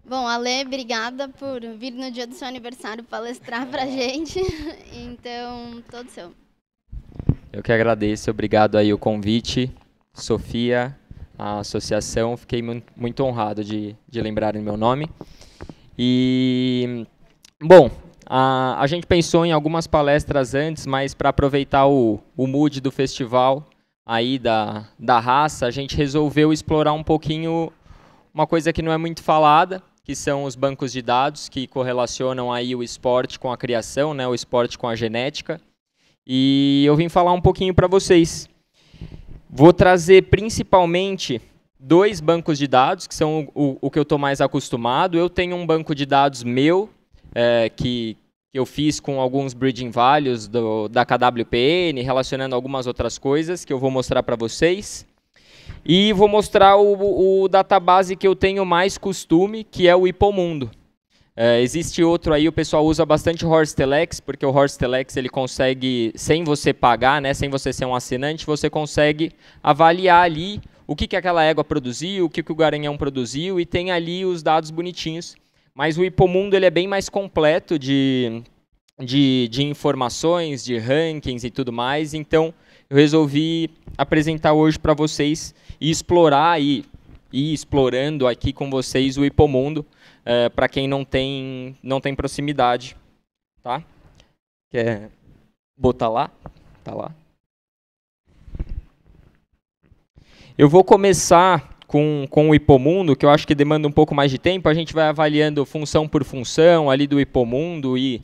Bom, Ale, obrigada por vir no dia do seu aniversário palestrar pra gente. Então, todo seu. Eu que agradeço, obrigado aí o convite, Sofia, a associação, fiquei muito honrado de lembrarem meu nome. E, bom, a gente pensou em algumas palestras antes, mas para aproveitar o mood do festival aí da raça, a gente resolveu explorar um pouquinho uma coisa que não é muito falada, que são os bancos de dados, que correlacionam aí o esporte com a criação, né, o esporte com a genética. E eu vim falar um pouquinho para vocês. Vou trazer principalmente 2 bancos de dados, que são o que eu estou mais acostumado. Eu tenho um banco de dados meu, que eu fiz com alguns breeding values da KWPN, relacionando algumas outras coisas, que eu vou mostrar para vocês. E vou mostrar o database que eu tenho mais costume, que é o Hipomundo. Existe outro aí, o pessoal usa bastante o Horse-Telex, porque o Horse-Telex ele consegue, sem você pagar, né, sem você ser um assinante, você consegue avaliar ali o que aquela égua produziu, o que o garanhão produziu, e tem ali os dados bonitinhos. Mas o Hipomundo ele é bem mais completo de informações, de rankings e tudo mais, então eu resolvi apresentar hoje para vocês e explorar e ir explorando aqui com vocês o Hipomundo, para quem não tem proximidade, tá? Quer botar lá? Tá lá. Eu vou começar com o Hipomundo, que eu acho que demanda um pouco mais de tempo. A gente vai avaliando função por função ali do Hipomundo e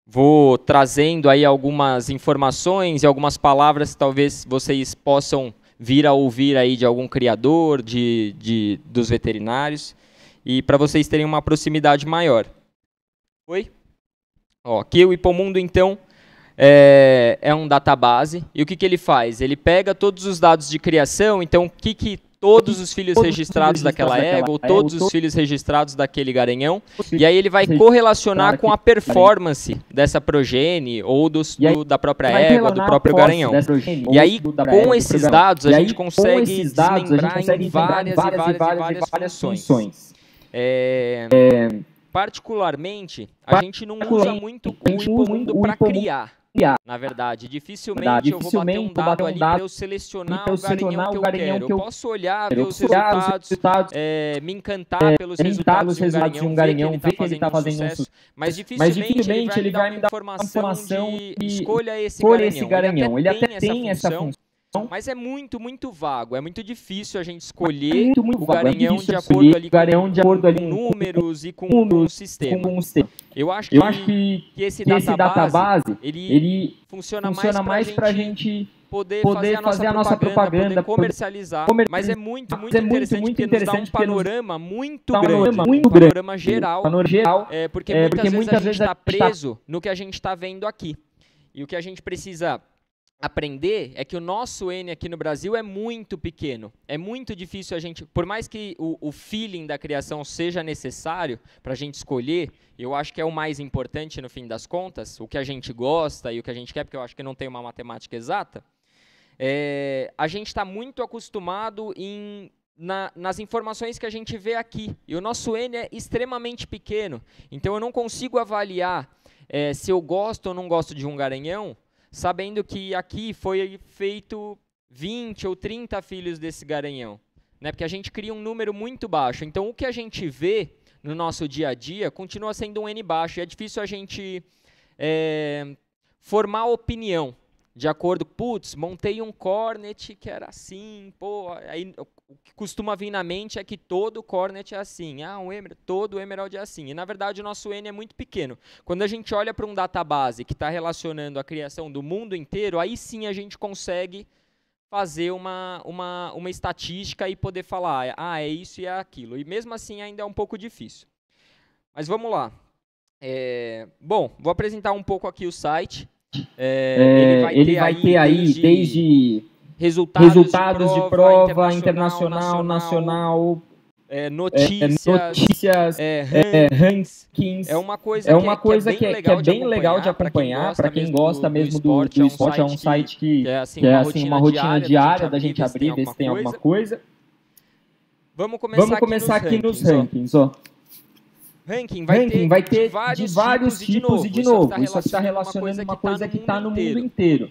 vou trazendo aí algumas informações e algumas palavras que talvez vocês possam vir a ouvir aí de algum criador, dos veterinários, e para vocês terem uma proximidade maior. Oi? Ó, aqui o Hipomundo, então, é um database, e o que ele faz? Ele pega todos os dados de criação, então o que todos os filhos registrados daquela égua, ou todos os filhos registrados daquele garanhão, e aí ele vai correlacionar com a performance dessa progenie, ou da própria égua, do próprio garanhão. E aí, com esses dados, a gente consegue desmembrar em várias funções. Particularmente, a gente não usa muito o Hipomundo para criar. Na verdade, dificilmente eu vou bater um dado ali para eu selecionar o garanhão que eu quero. Eu posso olhar, ver os resultados, me encantar pelos resultados de um garanhão, ver que ele está fazendo sucesso, mas dificilmente ele vai me dar uma informação de escolha esse garanhão. Ele até tem essa função, mas é muito vago, é muito difícil a gente escolher o garanhão de acordo ali com números e com o sistema. Eu acho que esse database ele funciona mais para a gente poder fazer a nossa propaganda, poder comercializar, mas é muito interessante porque nos dá um panorama muito grande, um panorama geral, porque muitas vezes a gente está preso no que a gente está vendo aqui. E o que a gente precisa aprender é que o nosso N aqui no Brasil é muito pequeno. É muito difícil a gente, por mais que o feeling da criação seja necessário para a gente escolher, eu acho que é o mais importante no fim das contas, o que a gente gosta e o que a gente quer, porque eu acho que não tem uma matemática exata, a gente está muito acostumado nas informações que a gente vê aqui. E o nosso N é extremamente pequeno. Então eu não consigo avaliar se eu gosto ou não gosto de um garanhão, sabendo que aqui foi feito 20 ou 30 filhos desse garanhão, né? Porque a gente cria um número muito baixo. Então, o que a gente vê no nosso dia a dia continua sendo um N baixo. E é difícil a gente formar opinião de acordo, putz, montei um Cornet que era assim, pô, aí o que costuma vir na mente é que todo Cornet é assim, todo Emerald é assim, e na verdade o nosso N é muito pequeno. Quando a gente olha para um database que está relacionando a criação do mundo inteiro, aí sim a gente consegue fazer uma estatística e poder falar, é isso e é aquilo, e mesmo assim ainda é um pouco difícil. Mas vamos lá. Bom, vou apresentar um pouco aqui o site. Ele vai ter aí desde resultados de prova internacional, nacional, notícias, rankings. É uma coisa que é bem legal de acompanhar para quem gosta mesmo do esporte. É um site que é assim, uma rotina diária da gente abrir, ver se tem alguma coisa. Vamos começar aqui nos rankings. Ó. ranking vai ter de vários tipos e, de novo, isso aqui está relacionando uma coisa que está no mundo inteiro.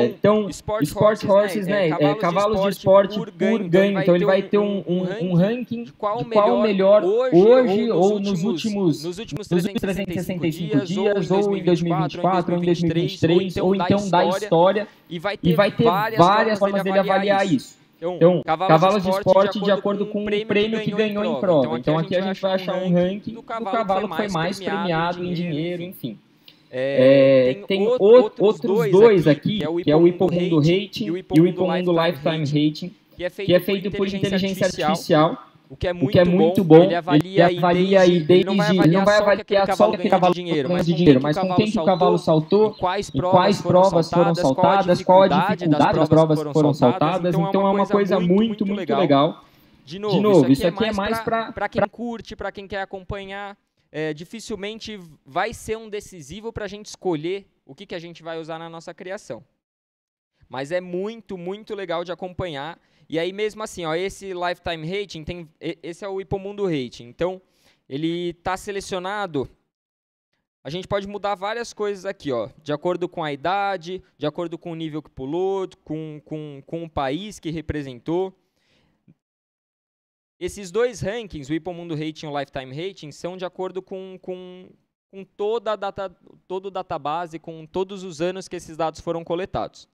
Então, Sport Horses, né, cavalos de esporte por ganho, então ele vai ter um ranking de qual o melhor hoje ou nos últimos 365 dias, ou em 2024, ou em 2023, ou então da história, e vai ter várias formas dele avaliar isso. Então, cavalos de esporte de acordo com o prêmio que ganhou em prova. Então, aqui a gente vai achar um ranking do cavalo que foi mais premiado em dinheiro, enfim. Tem outros dois aqui, que é o Hipomundo Rating e o Hipomundo Lifetime Rating, que é feito por inteligência artificial, o que é muito bom. Ele avalia aí desde, não vai avaliar só que cavalo ganha de dinheiro, mas com quem que o cavalo saltou, quais provas foram saltadas, qual a dificuldade das provas que foram saltadas. Então é uma coisa muito legal. De novo, isso aqui é mais para quem curte, para quem quer acompanhar. Dificilmente vai ser um decisivo para a gente escolher o que a gente vai usar na nossa criação. Mas é muito legal de acompanhar. E aí, mesmo assim, ó, esse Lifetime Rating, esse é o Hipomundo Rating. Então, ele está selecionado. A gente pode mudar várias coisas aqui, ó, de acordo com a idade, de acordo com o nível que pulou, com o país que representou. Esses dois rankings, o Hipomundo Rating e o Lifetime Rating, são de acordo com todo o database, com todos os anos que esses dados foram coletados.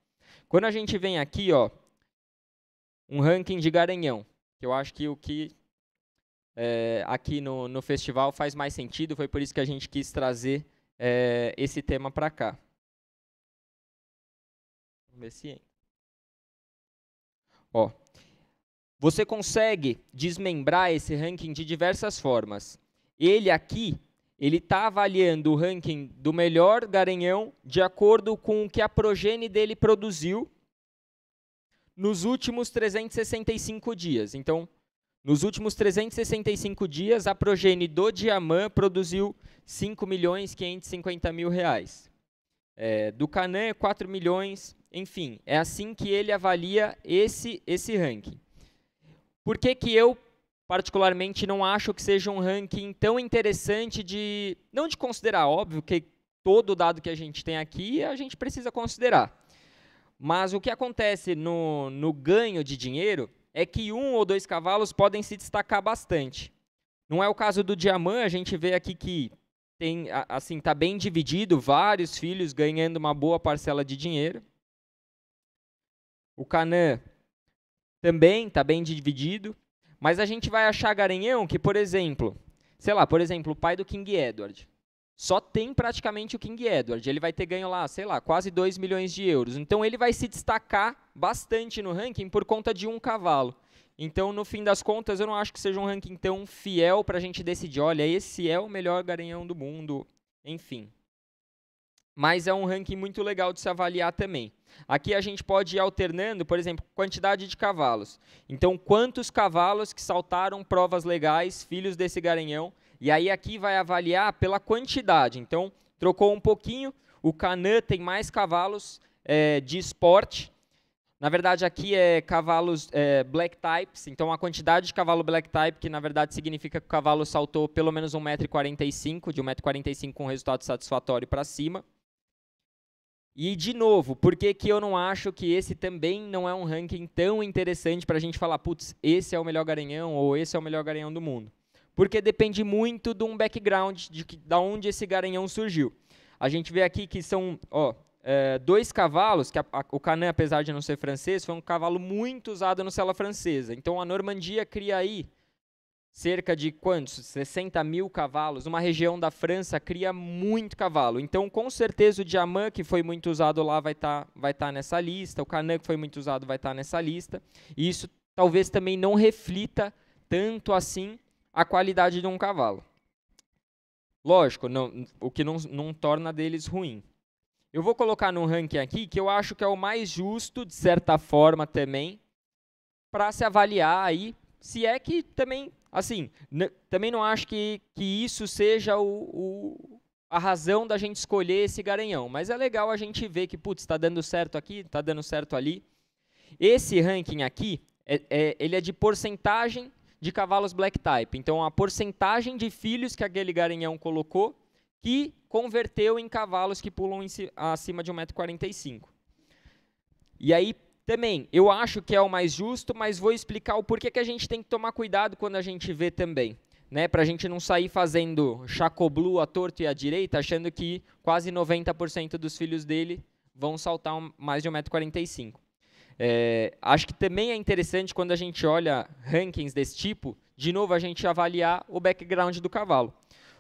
Quando a gente vem aqui, ó, um ranking de Garanhão, que eu acho que o que aqui no festival faz mais sentido, foi por isso que a gente quis trazer esse tema para cá. Vamos ver se entra. Ó. Você consegue desmembrar esse ranking de diversas formas. Ele aqui, ele está avaliando o ranking do melhor garanhão de acordo com o que a progenie dele produziu nos últimos 365 dias. Então, nos últimos 365 dias, a progenie do Diamant produziu R$ 5.550.000. Do Canã, 4 milhões. Enfim, é assim que ele avalia esse ranking. Por que eu, particularmente, não acho que seja um ranking tão interessante não de considerar, óbvio que todo dado que a gente tem aqui, a gente precisa considerar. Mas o que acontece no ganho de dinheiro é que 1 ou 2 cavalos podem se destacar bastante. Não é o caso do Diamant, a gente vê aqui que está bem dividido, vários filhos ganhando uma boa parcela de dinheiro. O Canã também está bem dividido, mas a gente vai achar Garanhão que, por exemplo, o pai do King Edward, só tem praticamente o King Edward. Ele vai ter ganho lá, quase 2 milhões de euros. Então, ele vai se destacar bastante no ranking por conta de um cavalo. Então, no fim das contas, eu não acho que seja um ranking tão fiel para a gente decidir, olha, esse é o melhor Garanhão do mundo, enfim. Mas é um ranking muito legal de se avaliar também. Aqui a gente pode ir alternando, por exemplo, quantidade de cavalos. Então, quantos cavalos que saltaram provas legais, filhos desse Garanhão, e aí aqui vai avaliar pela quantidade. Então, trocou um pouquinho, o Canã tem mais cavalos de esporte. Na verdade, aqui é cavalos black types, então a quantidade de cavalo black type, que na verdade significa que o cavalo saltou pelo menos 1,45 m, de 1,45 m com resultado satisfatório para cima. E, de novo, por que eu não acho que esse também não é um ranking tão interessante para a gente falar, putz, esse é o melhor Garanhão ou esse é o melhor Garanhão do mundo? Porque depende muito de um background, de onde esse Garanhão surgiu. A gente vê aqui que são 2 cavalos, que o Canã, apesar de não ser francês, foi um cavalo muito usado no sela francesa. Então, a Normandia cria aí cerca de quantos? 60 mil cavalos. Uma região da França cria muito cavalo. Então, com certeza, o Diamant, que foi muito usado lá, vai tá nessa lista. O Canã, que foi muito usado, vai estar nessa lista. E isso talvez também não reflita tanto assim a qualidade de um cavalo. Lógico, o que não torna deles ruim. Eu vou colocar num ranking aqui que eu acho que é o mais justo, de certa forma também, para se avaliar aí, se é que também, assim, também não acho que isso seja a razão da gente escolher esse Garanhão, mas é legal a gente ver que, putz, está dando certo aqui, está dando certo ali. Esse ranking aqui, ele é de porcentagem de cavalos black type. Então, a porcentagem de filhos que aquele garanhão colocou que converteu em cavalos que pulam acima de 1,45 m. E aí, também, eu acho que é o mais justo, mas vou explicar o porquê que a gente tem que tomar cuidado quando a gente vê também. Né, para a gente não sair fazendo chacoblu à torto e à direita, achando que quase 90% dos filhos dele vão saltar mais de 1,45 m. Acho que também é interessante, quando a gente olha rankings desse tipo, de novo a gente avaliar o background do cavalo.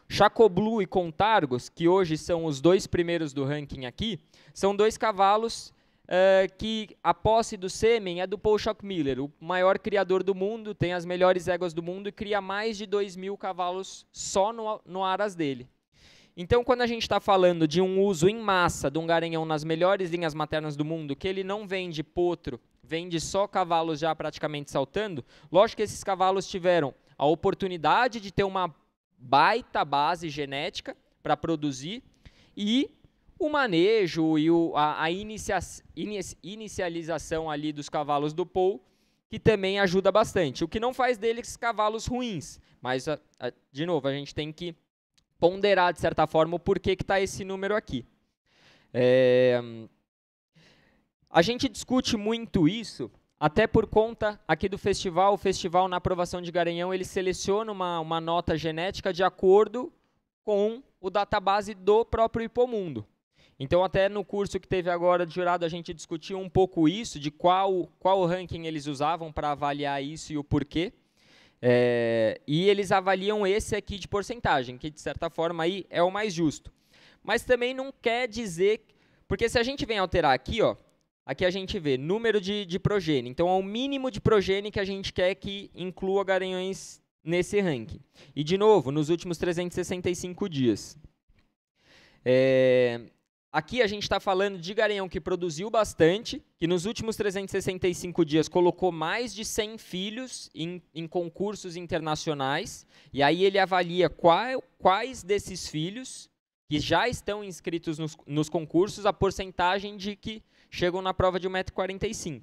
Chacoblu e Contargos, que hoje são os dois primeiros do ranking aqui, são dois cavalos que a posse do sêmen é do Paul Schockmiller, o maior criador do mundo, tem as melhores éguas do mundo e cria mais de 2.000 cavalos só no aras dele. Então, quando a gente está falando de um uso em massa de um garanhão nas melhores linhas maternas do mundo, que ele não vende potro, vende só cavalos já praticamente saltando, lógico que esses cavalos tiveram a oportunidade de ter uma baita base genética para produzir e o manejo e a inicialização ali dos cavalos do Paul, que também ajuda bastante. O que não faz deles cavalos ruins, mas, de novo, a gente tem que ponderar, de certa forma, o porquê que está esse número aqui. A gente discute muito isso, até por conta aqui do festival. O festival, na aprovação de garanhão, ele seleciona uma nota genética de acordo com o database do próprio Hipomundo. Então, até no curso que teve agora de jurado, a gente discutiu um pouco isso, de qual ranking eles usavam para avaliar isso e o porquê. E eles avaliam esse aqui de porcentagem, que de certa forma aí é o mais justo. Mas também não quer dizer... Porque se a gente vem alterar aqui, ó, aqui a gente vê número de progênie. Então, é o mínimo de progênie que a gente quer que inclua garanhões nesse ranking. E, de novo, nos últimos 365 dias. Aqui a gente está falando de garanhão que produziu bastante, que nos últimos 365 dias colocou mais de 100 filhos em concursos internacionais, e aí ele avalia quais desses filhos que já estão inscritos nos concursos, a porcentagem de que chegam na prova de 1,45 m.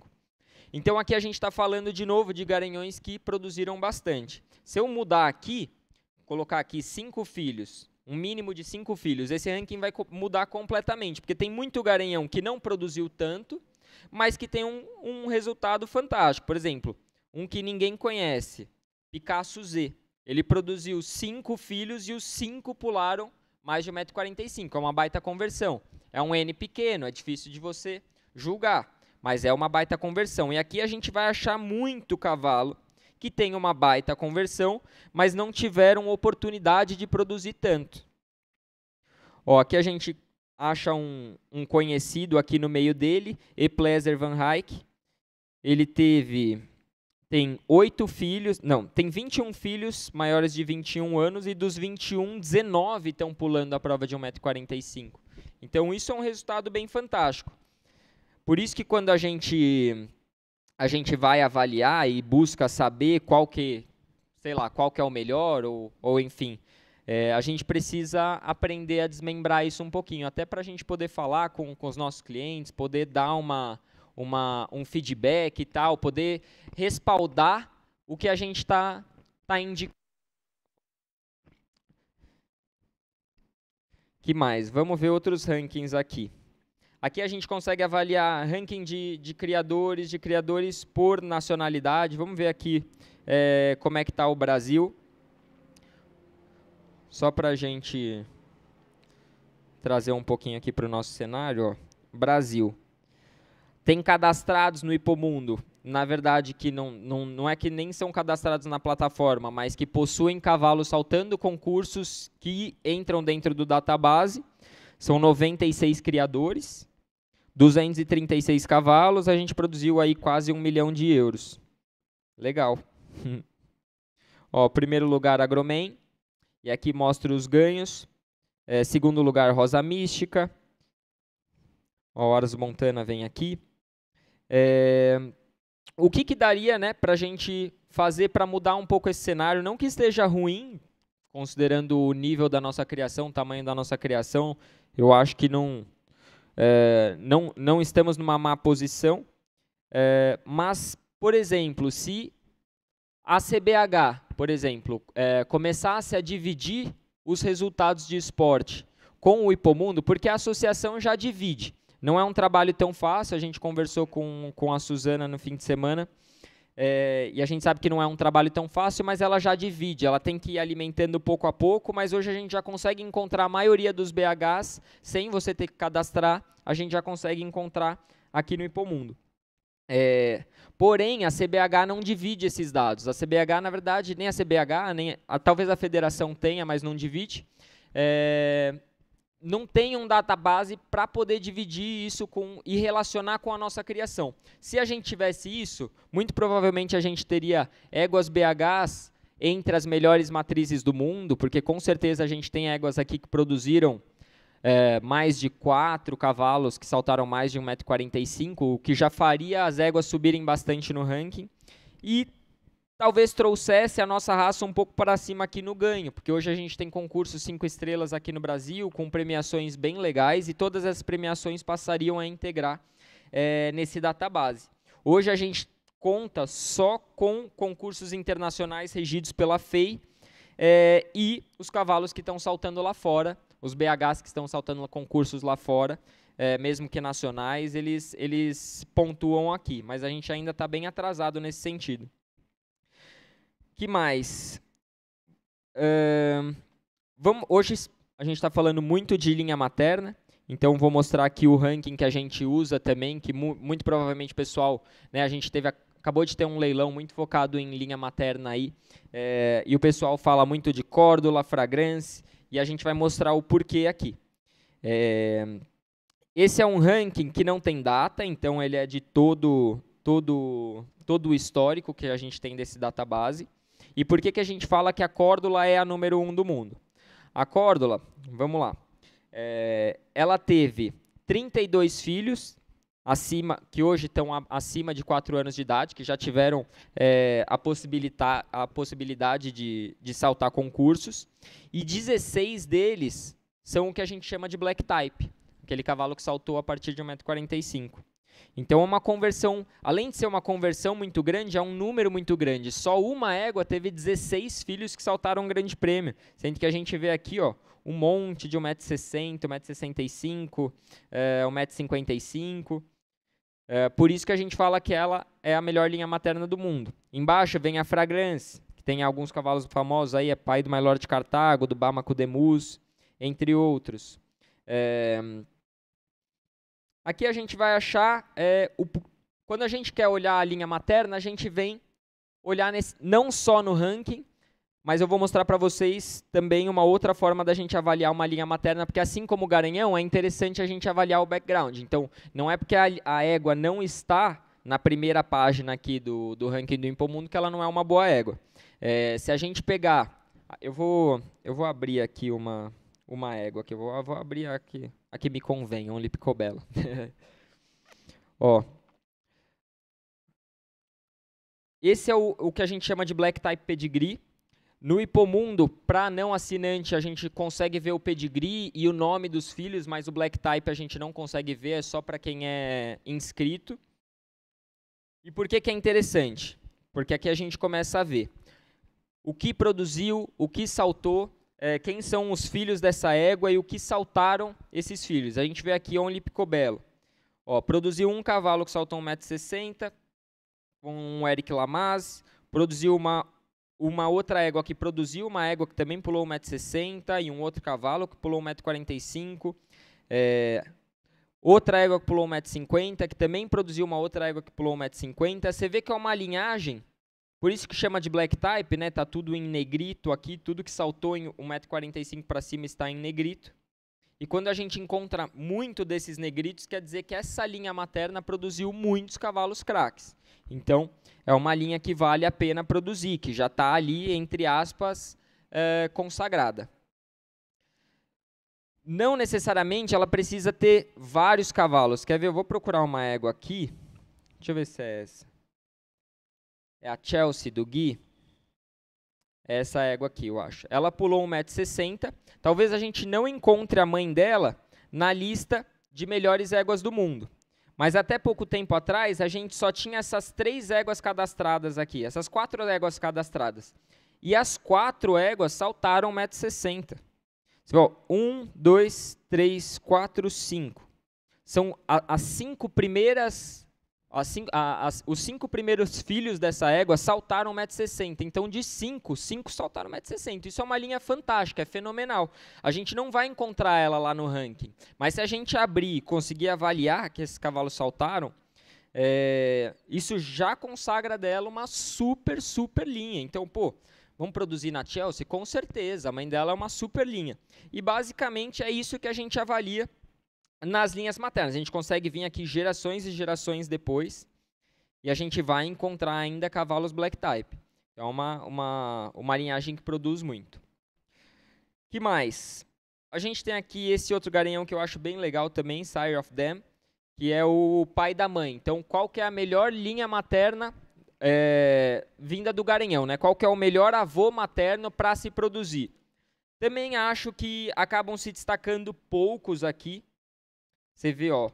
Então aqui a gente está falando de novo de garanhões que produziram bastante. Se eu mudar aqui, colocar aqui 5 filhos, um mínimo de 5 filhos, esse ranking vai mudar completamente, porque tem muito garanhão que não produziu tanto, mas que tem um resultado fantástico. Por exemplo, um que ninguém conhece, Picasso Z. Ele produziu 5 filhos e os 5 pularam mais de 1,45 m. É uma baita conversão. É um N pequeno, é difícil de você julgar, mas é uma baita conversão. E aqui a gente vai achar muito cavalo que tem uma baita conversão, mas não tiveram oportunidade de produzir tanto. Ó, aqui a gente acha um conhecido aqui no meio dele, Eplezer Van Eyck. Ele tem 8 filhos, não, tem 21 filhos maiores de 21 anos e dos 21, 19 estão pulando a prova de 1,45 m. Então, isso é um resultado bem fantástico. Por isso que quando a gente vai avaliar e busca saber qual que é o melhor, ou enfim, a gente precisa aprender a desmembrar isso um pouquinho, até para a gente poder falar com os nossos clientes, poder dar um feedback e tal, poder respaldar o que a gente está indicando. Que mais? Vamos ver outros rankings aqui. Aqui a gente consegue avaliar ranking de criadores por nacionalidade. Vamos ver aqui como é que está o Brasil. Só para a gente trazer um pouquinho aqui para o nosso cenário. Ó. Brasil. Tem cadastrados no Hipomundo, na verdade, que não é que nem são cadastrados na plataforma, mas que possuem cavalos saltando concursos que entram dentro do database. São 96 criadores. 236 cavalos, a gente produziu aí quase 1 milhão de euros. Legal. Ó, primeiro lugar, Agroman. E aqui mostra os ganhos. Segundo lugar, Rosa Mística. Ó, Horas Montana vem aqui. O que daria, né, para a gente fazer para mudar um pouco esse cenário? Não que esteja ruim, considerando o nível da nossa criação, o tamanho da nossa criação. Eu acho que não estamos numa má posição, mas, por exemplo, se a CBH, por exemplo, começasse a dividir os resultados de esporte com o Hipomundo, porque a associação já divide. Não é um trabalho tão fácil, a gente conversou com a Suzana no fim de semana, e a gente sabe que não é um trabalho tão fácil, mas ela já divide, ela tem que ir alimentando pouco a pouco, mas hoje a gente já consegue encontrar a maioria dos BHs, sem você ter que cadastrar, a gente já consegue encontrar aqui no Hipomundo. Porém, a CBH não divide esses dados. A CBH, na verdade, nem a CBH, talvez a federação tenha, mas não divide. Não tem um database para poder dividir isso e relacionar com a nossa criação. Se a gente tivesse isso, muito provavelmente a gente teria éguas BHs entre as melhores matrizes do mundo, porque com certeza a gente tem éguas aqui que produziram mais de 4 cavalos, que saltaram mais de 1,45 m, o que já faria as éguas subirem bastante no ranking. E talvez trouxesse a nossa raça um pouco para cima aqui no ganho, porque hoje a gente tem concursos 5 estrelas aqui no Brasil, com premiações bem legais, e todas as premiações passariam a integrar nesse database. Hoje a gente conta só com concursos internacionais regidos pela FEI e os cavalos que estão saltando lá fora, os BHs que estão saltando concursos lá fora, mesmo que nacionais, eles pontuam aqui, mas a gente ainda está bem atrasado nesse sentido. Que mais? Hoje a gente está falando muito de linha materna, então vou mostrar aqui o ranking que a gente usa também, que muito provavelmente, pessoal, né, a gente acabou de ter um leilão muito focado em linha materna aí, e o pessoal fala muito de Córdula, Fragrance, e a gente vai mostrar o porquê aqui. Esse é um ranking que não tem data, então ele é de todo o histórico que a gente tem desse database. E por que a gente fala que a Córdula é a número 1 do mundo? A Córdula, vamos lá, ela teve 32 filhos, que hoje estão acima de 4 anos de idade, que já tiveram a possibilidade de saltar concursos, e 16 deles são o que a gente chama de Black Type, aquele cavalo que saltou a partir de 1,45 m. Então, é uma conversão, além de ser uma conversão muito grande, é um número muito grande. Só uma égua teve 16 filhos que saltaram um grande prêmio, sendo que a gente vê aqui, ó, um monte de 1,60 m, 1,65 m, 1,55 m. Por isso que a gente fala que ela é a melhor linha materna do mundo. Embaixo vem a Fragrance, que tem alguns cavalos famosos aí, é pai do My Lord de Cartago, do Bamako Demus, entre outros. Aqui a gente vai achar, quando a gente quer olhar a linha materna, a gente vem olhar não só no ranking, mas eu vou mostrar para vocês também uma outra forma da gente avaliar uma linha materna, porque assim como o Garanhão, é interessante a gente avaliar o background. Então, não é porque a égua não está na primeira página aqui do ranking do Hipomundo que ela não é uma boa égua. Se a gente pegar, eu vou abrir aqui uma égua, que eu vou abrir aqui. Aqui me convém, um Lipicobello. Ó. Esse é o que a gente chama de Black Type Pedigree. No Hipomundo, para não assinante, a gente consegue ver o pedigree e o nome dos filhos, mas o Black Type a gente não consegue ver, é só para quem é inscrito. E por que é interessante? Porque aqui a gente começa a ver o que produziu, o que saltou, quem são os filhos dessa égua e o que saltaram esses filhos. A gente vê aqui Only Picobello. Produziu um cavalo que saltou 1,60 m, com um Eric Lamaze. Produziu uma outra égua que produziu uma égua que também pulou 1,60 m e um outro cavalo que pulou 1,45 m. Outra égua que pulou 1,50 m, que também produziu uma outra égua que pulou 1,50 m. Você vê que é uma linhagem. Por isso que chama de Black Type, né? Tá tudo em negrito aqui, tudo que saltou em 1,45 m para cima está em negrito. E quando a gente encontra muito desses negritos, quer dizer que essa linha materna produziu muitos cavalos craques. Então, é uma linha que vale a pena produzir, que já está ali, entre aspas, consagrada. Não necessariamente ela precisa ter vários cavalos. Quer ver? Eu vou procurar uma égua aqui. Deixa eu ver se é essa. É a Chelsea do Gui. É essa égua aqui, eu acho. Ela pulou 1,60 m. Talvez a gente não encontre a mãe dela na lista de melhores éguas do mundo. Mas até pouco tempo atrás, a gente só tinha essas 3 éguas cadastradas aqui, essas 4 éguas cadastradas. E as 4 éguas saltaram 1,60 m. Você vê, 1, 2, 3, 4, 5. São as 5 primeiras... os 5 primeiros filhos dessa égua saltaram 1,60 m. Então, de 5 saltaram 1,60 m. Isso é uma linha fantástica, é fenomenal. A gente não vai encontrar ela lá no ranking. Mas se a gente abrir e conseguir avaliar que esses cavalos saltaram, isso já consagra dela uma super linha. Então, pô, vamos produzir na Chelsea? Com certeza, a mãe dela é uma super linha. E, basicamente, é isso que a gente avalia nas linhas maternas. A gente consegue vir aqui gerações e gerações depois e a gente vai encontrar ainda cavalos Black Type. É uma linhagem que produz muito. Que mais? A gente tem aqui esse outro garanhão que eu acho bem legal também, Sire of Them, que é o pai da mãe. Então, qual que é a melhor linha materna vinda do garanhão, né? Qual que é o melhor avô materno para se produzir? Também acho que acabam se destacando poucos aqui. Você vê, ó,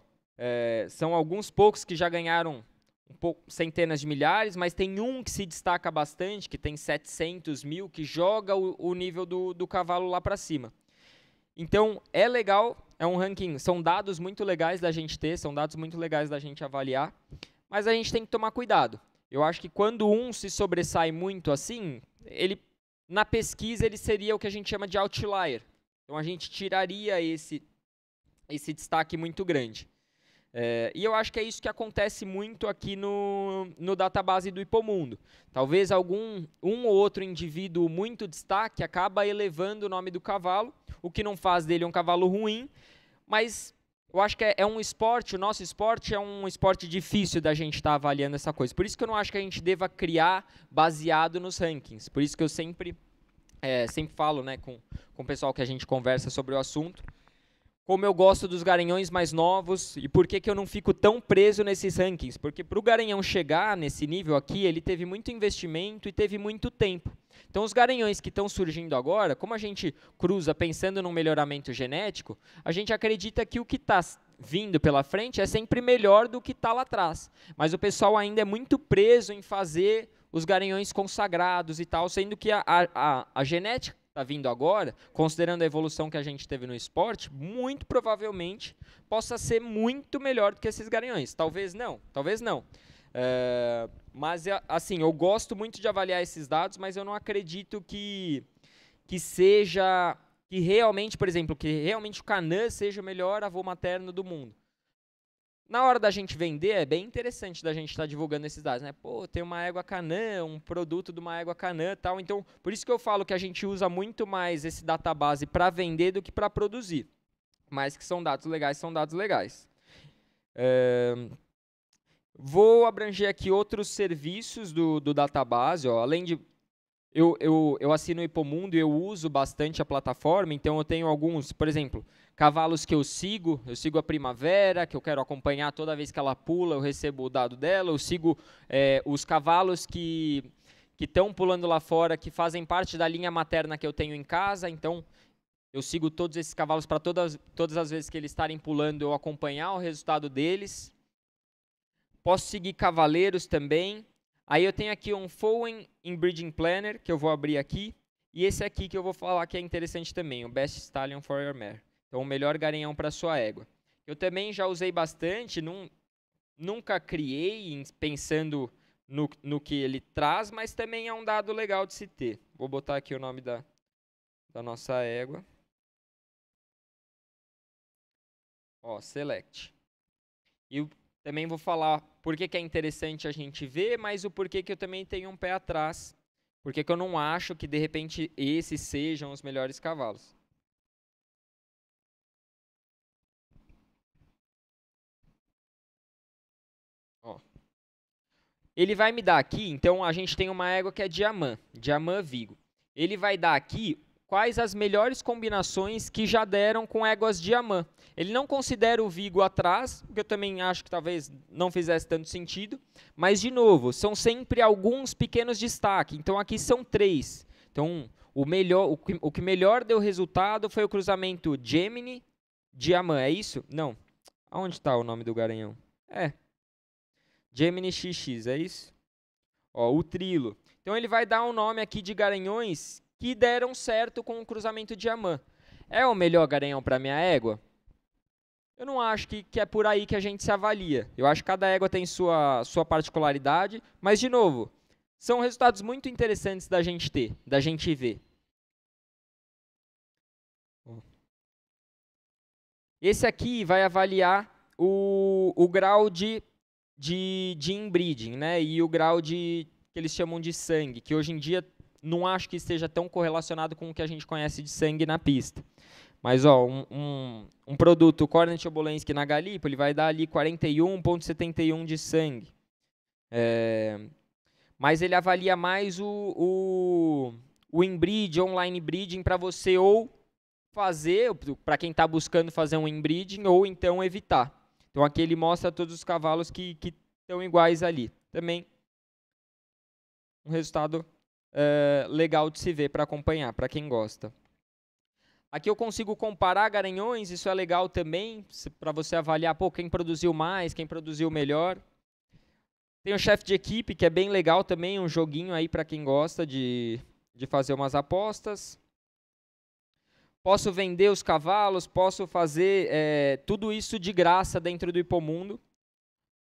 são alguns poucos que já ganharam centenas de milhares, mas tem um que se destaca bastante, que tem 700 mil, que joga o nível do cavalo lá para cima. Então, é legal, é um ranking, são dados muito legais da gente ter, são dados muito legais da gente avaliar, mas a gente tem que tomar cuidado. Eu acho que quando um se sobressai muito assim, na pesquisa ele seria o que a gente chama de outlier. Então, a gente tiraria esse destaque muito grande. E eu acho que é isso que acontece muito aqui no database do Hipomundo. Talvez um ou outro indivíduo muito destaque acaba elevando o nome do cavalo, o que não faz dele um cavalo ruim, mas eu acho que é um esporte, o nosso esporte é um esporte difícil da gente estar avaliando essa coisa. Por isso que eu não acho que a gente deva criar baseado nos rankings. Por isso que eu sempre falo, né, com o pessoal que a gente conversa sobre o assunto, como eu gosto dos garanhões mais novos e por que eu não fico tão preso nesses rankings. Porque para o garanhão chegar nesse nível aqui, ele teve muito investimento e teve muito tempo. Então, os garanhões que estão surgindo agora, como a gente cruza pensando num melhoramento genético, a gente acredita que o que está vindo pela frente é sempre melhor do que está lá atrás. Mas o pessoal ainda é muito preso em fazer os garanhões consagrados e tal, sendo que a genética está vindo agora, considerando a evolução que a gente teve no esporte, muito provavelmente possa ser muito melhor do que esses garanhões. Talvez não, talvez não. Mas, assim, eu gosto muito de avaliar esses dados, mas eu não acredito que realmente, por exemplo, que realmente o Canã seja o melhor avô materno do mundo. Na hora da gente vender, é bem interessante da gente estar divulgando esses dados, né? Pô, tem uma égua Canã, um produto de uma égua Canã e tal. Então, por isso que eu falo que a gente usa muito mais esse database para vender do que para produzir. Mas que são dados legais, são dados legais. Vou abranger aqui outros serviços do database, ó. Além de... Eu assino o Hipomundo e eu uso bastante a plataforma, então eu tenho alguns, por exemplo, cavalos que eu sigo a Primavera, que eu quero acompanhar toda vez que ela pula, eu recebo o dado dela, eu sigo os cavalos que estão pulando lá fora, que fazem parte da linha materna que eu tenho em casa, então eu sigo todos esses cavalos para todas as vezes que eles estarem pulando, eu acompanhar o resultado deles. Posso seguir cavaleiros também. Aí eu tenho aqui um Fowen Inbreeding Planner, que eu vou abrir aqui. E esse aqui que eu vou falar que é interessante também, o Best Stallion for Your Mare. Então, o melhor garanhão para sua égua. Eu também já usei bastante, nunca criei pensando no que ele traz, mas também é um dado legal de se ter. Vou botar aqui o nome da nossa égua. Ó, Select. E também vou falar por que é interessante a gente ver, mas o porquê que eu também tenho um pé atrás. Porque que eu não acho que, de repente, esses sejam os melhores cavalos. Ó. Ele vai me dar aqui, então a gente tem uma égua que é Diamant Vigo. Ele vai dar aqui quais as melhores combinações que já deram com éguas Diamant. Ele não considera o Vigo atrás, porque eu também acho que talvez não fizesse tanto sentido. Mas, de novo, são sempre alguns pequenos destaques. Então, aqui são 3. Então, o que melhor deu resultado foi o cruzamento Gemini-Diamant. É isso? Não. Aonde está o nome do garanhão? Gemini XX, é isso? Ó, o trilo. Então ele vai dar um nome aqui de garanhões que deram certo com o cruzamento de Diamant. É o melhor garanhão para minha égua? Eu não acho que é por aí que a gente se avalia. Eu acho que cada égua tem sua particularidade, mas, de novo, são resultados muito interessantes da gente ter, da gente ver. Esse aqui vai avaliar o grau de inbreeding, né? E o grau que eles chamam de sangue, que hoje em dia não acho que esteja tão correlacionado com o que a gente conhece de sangue na pista. Mas ó, um produto Cornet Obolensky na Galipo, ele vai dar ali 41,71 de sangue. Mas ele avalia mais o inbreed, online breeding, para você ou fazer, para quem está buscando fazer um inbreeding, ou então evitar. Então aqui ele mostra todos os cavalos que estão iguais ali. Também um resultado legal de se ver para acompanhar, para quem gosta. Aqui eu consigo comparar garanhões, isso é legal também, para você avaliar quem produziu mais, quem produziu melhor. Tem o chefe de equipe, que é bem legal também, um joguinho aí para quem gosta de fazer umas apostas. Posso vender os cavalos, posso fazer tudo isso de graça dentro do Hipomundo.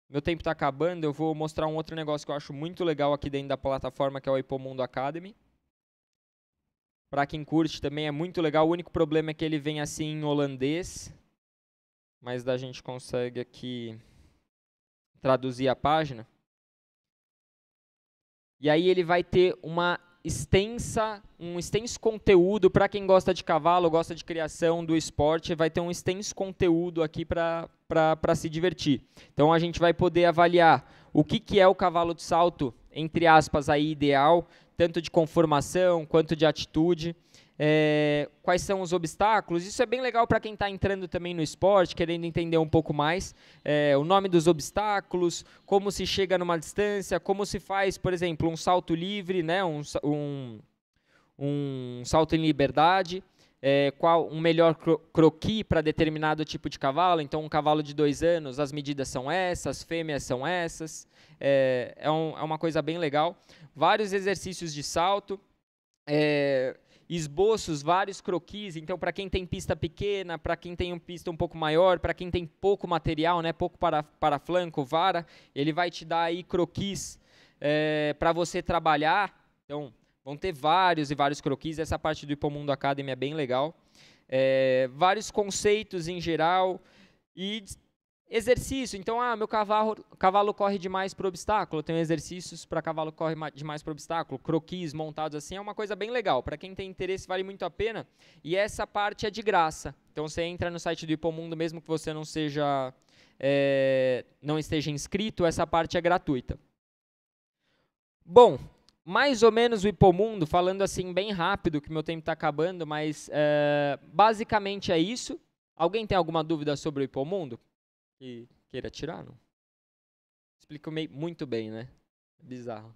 Meu tempo está acabando, eu vou mostrar um outro negócio que eu acho muito legal aqui dentro da plataforma, que é o Hipomundo Academy. Para quem curte também é muito legal, o único problema é que ele vem assim em holandês, mas a gente consegue aqui traduzir a página. E aí ele vai ter um extenso conteúdo para quem gosta de cavalo, gosta de criação do esporte, vai ter um extenso conteúdo aqui para se divertir. Então a gente vai poder avaliar o que é o cavalo de salto, entre aspas, aí, ideal, tanto de conformação quanto de atitude. Quais são os obstáculos, isso é bem legal para quem está entrando também no esporte, querendo entender um pouco mais, o nome dos obstáculos, como se chega numa distância, como se faz, por exemplo, um salto livre, né, um salto em liberdade, qual um melhor croquis para determinado tipo de cavalo. Então um cavalo de 2 anos, as medidas são essas, fêmeas são essas, é uma coisa bem legal. Vários exercícios de salto, esboços, vários croquis, então para quem tem pista pequena, para quem tem uma pista um pouco maior, para quem tem pouco material, né, pouco para flanco, vara, ele vai te dar aí croquis para você trabalhar. Então vão ter vários e vários croquis, essa parte do Hipomundo Academy é bem legal. Vários conceitos em geral e exercício. Então, meu cavalo corre demais para o obstáculo, eu tenho exercícios para cavalo que corre demais para o obstáculo, croquis montados assim, é uma coisa bem legal. Para quem tem interesse, vale muito a pena. E essa parte é de graça. Então, você entra no site do Hipomundo, mesmo que você não esteja inscrito, essa parte é gratuita. Bom, mais ou menos o Hipomundo, falando assim bem rápido, que meu tempo está acabando, mas basicamente é isso. Alguém tem alguma dúvida sobre o Hipomundo? Que queira tirar, não? Explico muito bem, né? Bizarro.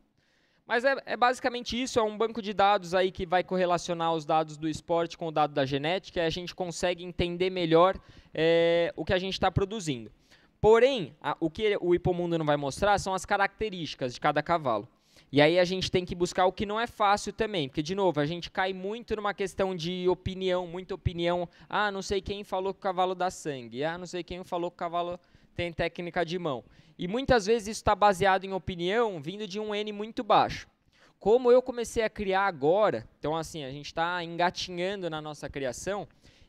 Mas é basicamente isso, é um banco de dados aí que vai correlacionar os dados do esporte com o dado da genética, e a gente consegue entender melhor o que a gente está produzindo. Porém, o que o Hipomundo não vai mostrar são as características de cada cavalo. E aí a gente tem que buscar o que não é fácil também, porque, de novo, a gente cai muito numa questão de opinião, muita opinião. Não sei quem falou que o cavalo dá sangue. Não sei quem falou que o cavalo tem técnica de mão. E muitas vezes isso está baseado em opinião vindo de um N muito baixo. Como eu comecei a criar agora, então assim, a gente está engatinhando na nossa criação,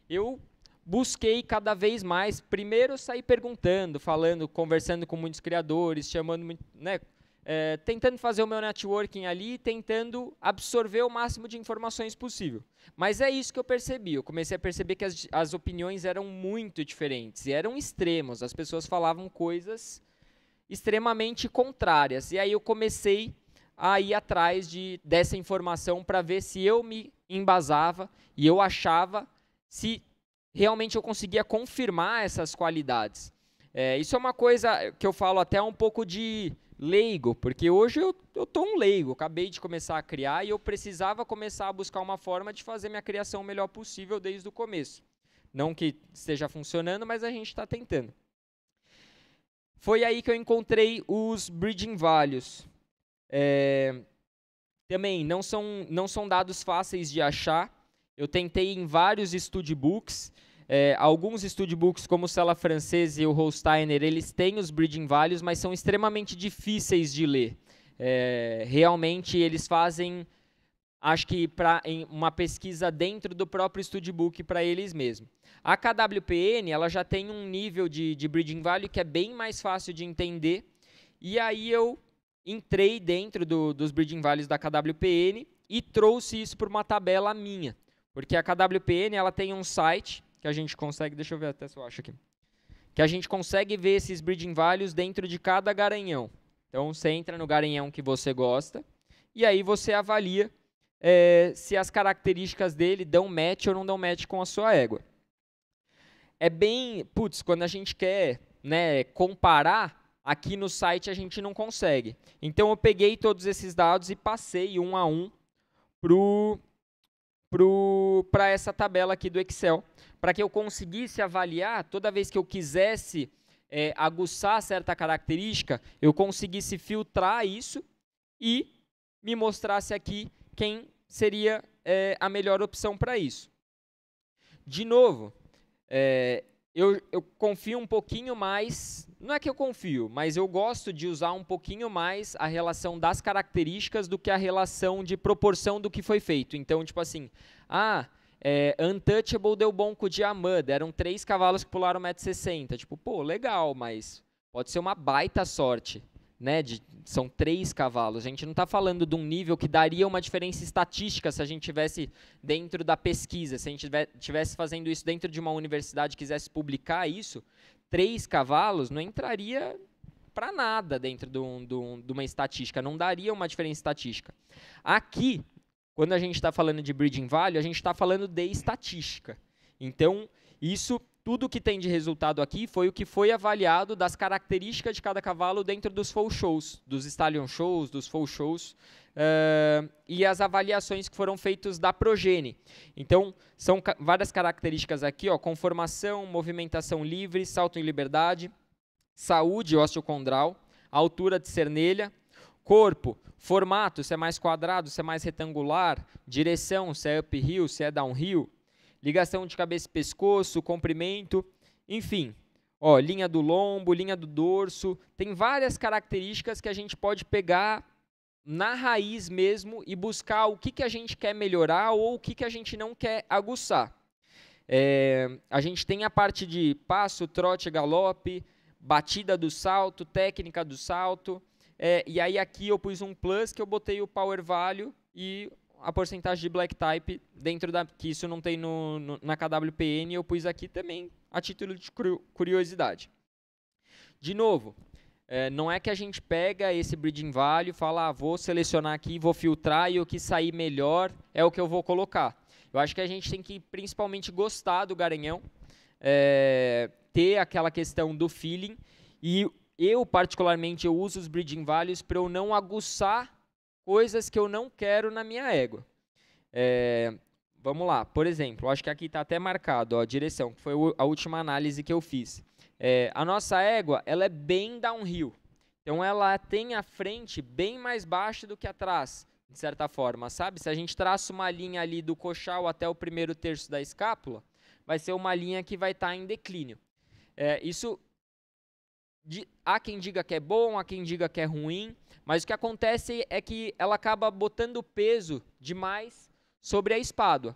eu busquei cada vez mais, primeiro sair perguntando, falando, conversando com muitos criadores, chamando, né, tentando fazer o meu networking ali, tentando absorver o máximo de informações possível. Mas é isso que eu percebi. Eu comecei a perceber que as opiniões eram muito diferentes e eram extremos. As pessoas falavam coisas extremamente contrárias. E aí eu comecei a ir atrás dessa informação para ver se eu me embasava e eu achava se realmente eu conseguia confirmar essas qualidades. Isso é uma coisa que eu falo até um pouco de leigo, porque hoje eu estou um leigo, acabei de começar a criar e eu precisava começar a buscar uma forma de fazer minha criação o melhor possível desde o começo. Não que esteja funcionando, mas a gente está tentando. foi aí que eu encontrei os breeding values. Também não são dados fáceis de achar. Eu tentei em vários studybooks. Alguns studybooks, como o Sela Francesa e o Holsteiner, eles têm os breeding values, mas são extremamente difíceis de ler. Realmente, eles fazem, acho que, uma pesquisa dentro do próprio studybook para eles mesmos. A KWPN ela já tem um nível de breeding value que é bem mais fácil de entender. E aí eu entrei dentro dos breeding values da KWPN e trouxe isso para uma tabela minha. Porque a KWPN ela tem um site que a gente consegue, deixa eu ver até se eu acho aqui, que a gente consegue ver esses breeding values dentro de cada garanhão. Então, você entra no garanhão que você gosta e aí você avalia se as características dele dão match ou não dão match com a sua égua. Quando a gente quer, né, comparar, aqui no site a gente não consegue. Então, eu peguei todos esses dados e passei um a um para essa tabela aqui do Excel, para que eu conseguisse avaliar, toda vez que eu quisesse aguçar certa característica, eu conseguisse filtrar isso e me mostrasse aqui quem seria a melhor opção para isso. De novo, eu confio um pouquinho mais, não é que eu confio, mas eu gosto de usar um pouquinho mais a relação das características do que a relação de proporção do que foi feito. Então, tipo assim, Untouchable deu bom com o Diamant, eram 3 cavalos que pularam 1,60 m. Tipo, pô, legal, mas pode ser uma baita sorte, né? São 3 cavalos. A gente não está falando de um nível que daria uma diferença estatística se a gente tivesse dentro da pesquisa, se a gente tivesse fazendo isso dentro de uma universidade e quisesse publicar isso, 3 cavalos não entraria para nada dentro de uma estatística, não daria uma diferença estatística. Aqui, quando a gente está falando de breeding value, a gente está falando de estatística. Então, tudo que tem de resultado aqui foi o que foi avaliado das características de cada cavalo dentro dos foal shows, dos stallion shows, dos foal shows, e as avaliações que foram feitas da progenie. Então, são várias características aqui, conformação, movimentação livre, salto em liberdade, saúde osteocondral, altura de cernelha, corpo, formato, se é mais quadrado, se é mais retangular, direção, se é uphill, se é downhill, ligação de cabeça e pescoço, comprimento, enfim. Linha do lombo, linha do dorso, tem várias características que a gente pode pegar na raiz mesmo e buscar o que a gente quer melhorar ou o que a gente não quer aguçar. A gente tem a parte de passo, trote, galope, batida do salto, técnica do salto, e aí aqui eu pus um plus que eu botei o power value e a porcentagem de black type dentro que isso não tem na KWPN, eu pus aqui também a título de curiosidade. De novo, não é que a gente pega esse breeding value e fala, vou selecionar aqui, vou filtrar e o que sair melhor é o que eu vou colocar. Eu acho que a gente tem que principalmente gostar do garanhão, ter aquela questão do feeling, e eu particularmente eu uso os breeding values para eu não aguçar coisas que eu não quero na minha égua. Vamos lá, por exemplo, acho que aqui está até marcado a direção, que foi a última análise que eu fiz. A nossa égua ela é bem downhill, então ela tem a frente bem mais baixa do que atrás, de certa forma, sabe? Se a gente traça uma linha ali do coxal até o primeiro terço da escápula, vai ser uma linha que vai estar em declínio. Há quem diga que é bom, há quem diga que é ruim, mas o que acontece é que ela acaba botando peso demais sobre a espádua.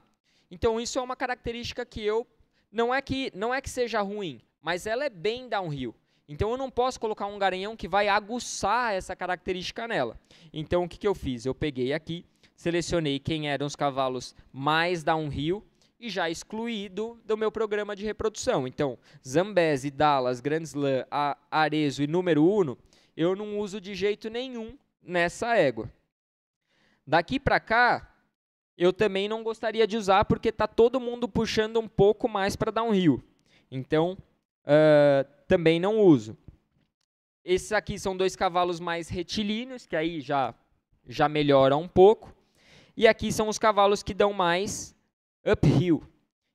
Então, isso é uma característica que não é que seja ruim, mas ela é bem downhill. Então, eu não posso colocar um garanhão que vai aguçar essa característica nela. Então, o que eu fiz? Eu peguei aqui, selecionei quem eram os cavalos mais downhill e já excluí do meu programa de reprodução. Então, Zambesi, Dallas, Grand Slam, Arezzo e Número 1, eu não uso de jeito nenhum nessa égua. Daqui para cá, eu também não gostaria de usar, porque está todo mundo puxando um pouco mais para downhill. Então, também não uso. Esses aqui são 2 cavalos mais retilíneos, que aí já melhora um pouco. E aqui são os cavalos que dão mais uphill.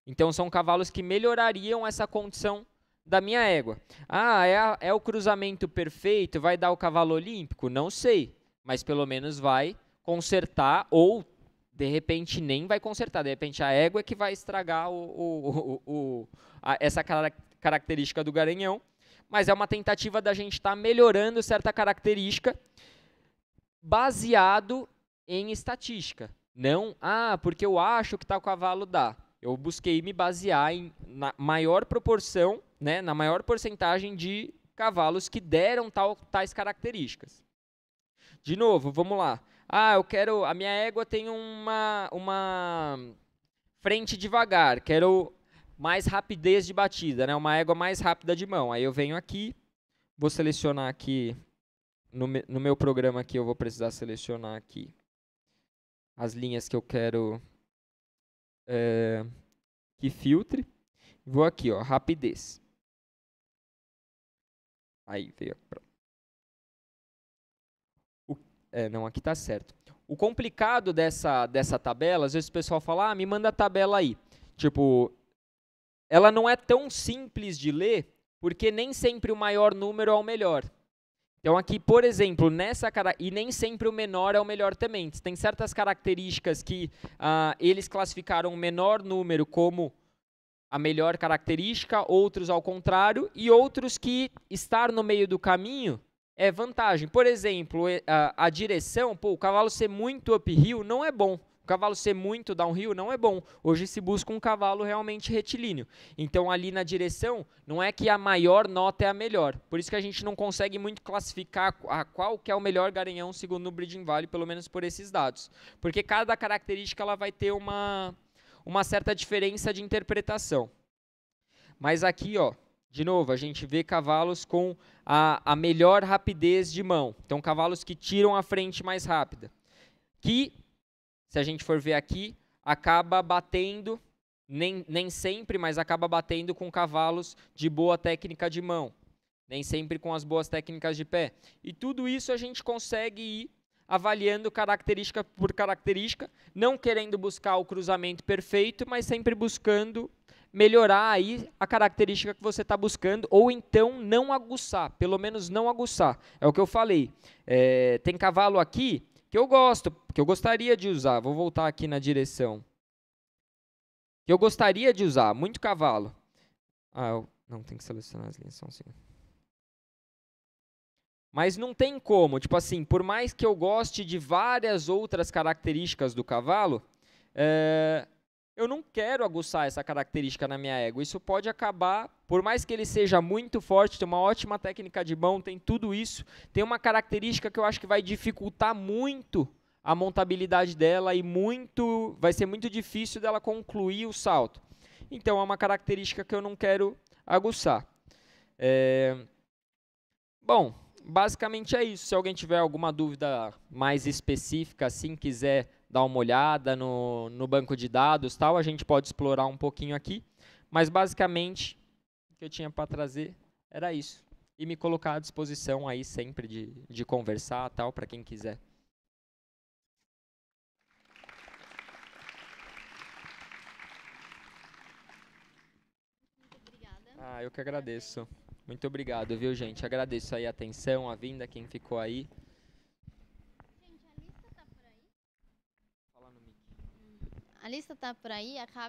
Então, são cavalos que melhorariam essa condição da minha égua. Ah, é o cruzamento perfeito, vai dar o cavalo olímpico? Não sei, mas pelo menos vai consertar ou, de repente, nem vai consertar. De repente, a égua é que vai estragar essa característica do garanhão, mas é uma tentativa da gente estar melhorando certa característica baseado em estatística. Não, porque eu acho que tal cavalo dá. Eu busquei me basear na maior proporção, né, na maior porcentagem de cavalos que deram tais características. De novo, vamos lá. A minha égua tem uma frente devagar, quero mais rapidez de batida, né, uma égua mais rápida de mão. Aí eu venho aqui, vou selecionar aqui, no meu programa aqui eu vou precisar selecionar aqui as linhas que eu quero que filtre. Vou aqui, ó, rapidez. Aí veio. Não, aqui tá certo. O complicado dessa tabela, às vezes o pessoal fala, me manda a tabela aí. Tipo, ela não é tão simples de ler, porque nem sempre o maior número é o melhor. Então aqui, por exemplo, e nem sempre o menor é o melhor também. Tem certas características que eles classificaram o menor número como a melhor característica, outros ao contrário, e outros que estar no meio do caminho é vantagem. Por exemplo, a direção, o cavalo ser muito uphill não é bom. O cavalo ser muito downhill não é bom. Hoje se busca um cavalo realmente retilíneo. Então, ali na direção, não é que a maior nota é a melhor. Por isso que a gente não consegue muito classificar qual que é o melhor garanhão segundo o Breeding Valley, pelo menos por esses dados. Porque cada característica ela vai ter uma certa diferença de interpretação. Mas aqui, ó, de novo, a gente vê cavalos com a melhor rapidez de mão. Então, cavalos que tiram a frente mais rápida. Que, se a gente for ver aqui, acaba batendo, nem sempre, mas acaba batendo com cavalos de boa técnica de mão. Nem sempre com as boas técnicas de pé. E tudo isso a gente consegue ir avaliando característica por característica, não querendo buscar o cruzamento perfeito, mas sempre buscando melhorar aí a característica que você está buscando, ou então não aguçar, pelo menos não aguçar. É o que eu falei. Tem cavalo aqui que eu gosto, que eu gostaria de usar. Vou voltar aqui na direção. Que eu gostaria de usar, muito cavalo. Não, tem que selecionar as linhas, só um segundo. Mas não tem como, tipo assim, por mais que eu goste de várias outras características do cavalo, eu não quero aguçar essa característica na minha égua. Isso pode acabar, por mais que ele seja muito forte, tem uma ótima técnica de mão, tem tudo isso, tem uma característica que eu acho que vai dificultar muito a montabilidade dela e vai ser muito difícil dela concluir o salto. Então, é uma característica que eu não quero aguçar. Bom, basicamente é isso. Se alguém tiver alguma dúvida mais específica, assim, quiser dar uma olhada no banco de dados, tal, a gente pode explorar um pouquinho aqui. Mas, basicamente, o que eu tinha para trazer era isso. E me colocar à disposição aí sempre de conversar, tal, para quem quiser. Muito obrigada. Eu que agradeço. Muito obrigado, viu, gente? Agradeço aí a atenção, a vinda, quem ficou aí. Gente, a lista tá por aí? Fala no mic. A lista tá por aí, acaba